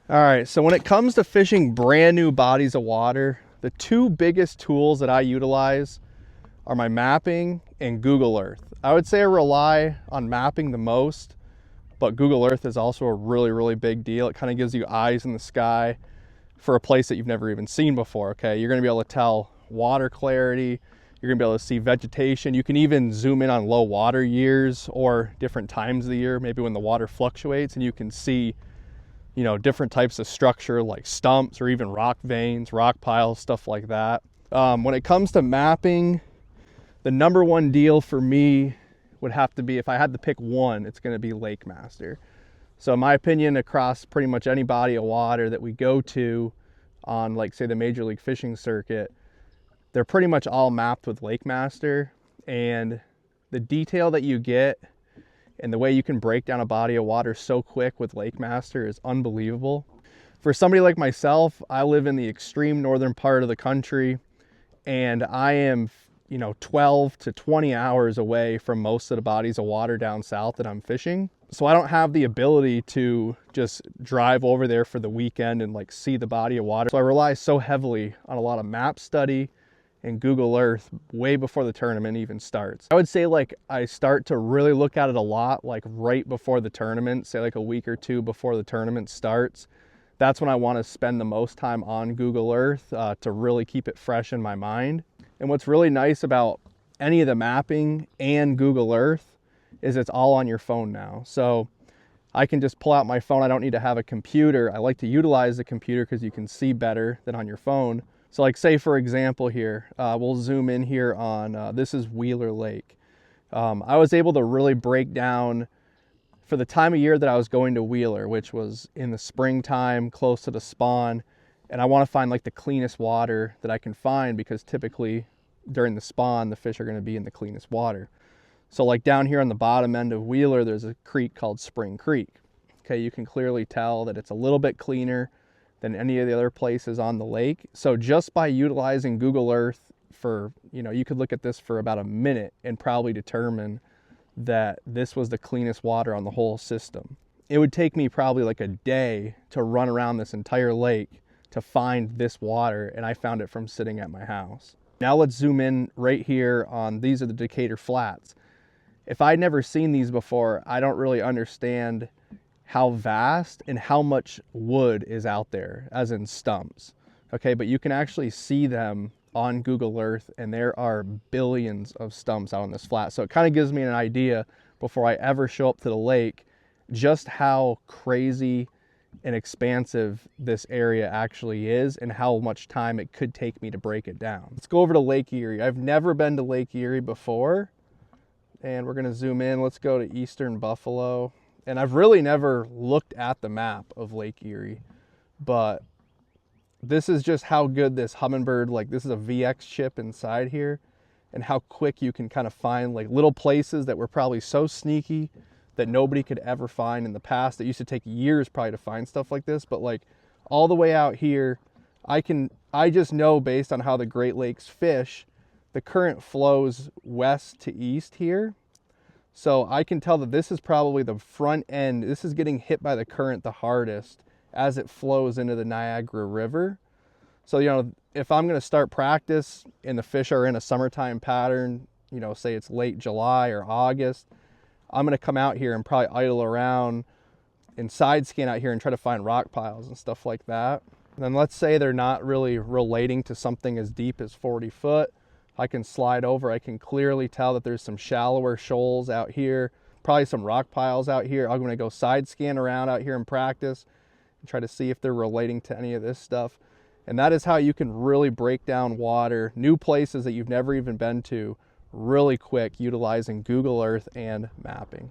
All right, so when it comes to fishing brand new bodies of water, the two biggest tools that I utilize are my mapping and Google Earth. I would say I rely on mapping the most, but Google Earth is also a really big deal. It kind of gives you eyes in the sky for a place that you've never even seen before, okay? You're gonna be able to tell water clarity, you're gonna be able to see vegetation. You can even zoom in on low water years or different times of the year, maybe when the water fluctuates, and you can see, you know, different types of structure like stumps or even rock veins, rock piles, stuff like that. When it comes to mapping, the number one deal for me would have to be, if I had to pick one, it's gonna be Lake Master. So in my opinion, across pretty much any body of water that we go to on, like, say, the Major League Fishing circuit, they're pretty much all mapped with Lake Master, and the detail that you get and the way you can break down a body of water so quick with Lake Master is unbelievable. For somebody like myself, I live in the extreme northern part of the country, and I am, you know, 12 to 20 hours away from most of the bodies of water down south that I'm fishing. So I don't have the ability to just drive over there for the weekend and like see the body of water. So I rely so heavily on a lot of map study and Google Earth way before the tournament even starts. I would say like I start to really look at it a lot like right before the tournament, say like a week or two before the tournament starts. That's when I want to spend the most time on Google Earth to really keep it fresh in my mind. And what's really nice about any of the mapping and Google Earth is it's all on your phone now. So I can just pull out my phone. I don't need to have a computer. I like to utilize the computer because you can see better than on your phone. So like say for example here, we'll zoom in here on, this is Wheeler Lake. I was able to really break down for the time of year that I was going to Wheeler, which was in the springtime, close to the spawn. And I want to find like the cleanest water that I can find, because typically during the spawn, the fish are going to be in the cleanest water. So like down here on the bottom end of Wheeler, there's a creek called Spring Creek. Okay, you can clearly tell that it's a little bit cleaner than any of the other places on the lake. So just by utilizing Google Earth for, you know, you could look at this for about a minute and probably determine that this was the cleanest water on the whole system. It would take me probably like a day to run around this entire lake to find this water, and I found it from sitting at my house. Now let's zoom in right here on, these are the Decatur Flats. If I'd never seen these before, I don't really understand how vast and how much wood is out there, as in stumps. Okay, but you can actually see them on Google Earth, and there are billions of stumps out on this flat. So it kind of gives me an idea before I ever show up to the lake just how crazy and expansive this area actually is and how much time it could take me to break it down. Let's go over to Lake Erie. I've never been to Lake Erie before, and we're gonna zoom in. Let's go to Eastern Buffalo. And I've really never looked at the map of Lake Erie, but this is just how good this Humminbird, like this is a VX chip inside here, and how quick you can kind of find like little places that were probably so sneaky that nobody could ever find in the past. It used to take years probably to find stuff like this, but like all the way out here, I just know based on how the Great Lakes fish, the current flows west to east here. So I can tell that this is probably the front end. This is getting hit by the current the hardest as it flows into the Niagara River. So, you know, if I'm gonna start practice and the fish are in a summertime pattern, you know, say it's late July or August, I'm gonna come out here and probably idle around and side scan out here and try to find rock piles and stuff like that. And then let's say they're not really relating to something as deep as 40 foot. I can slide over. I can clearly tell that there's some shallower shoals out here, probably some rock piles out here. I'm gonna go side scan around out here in practice and try to see if they're relating to any of this stuff. And that is how you can really break down water, new places that you've never even been to, really quick, utilizing Google Earth and mapping.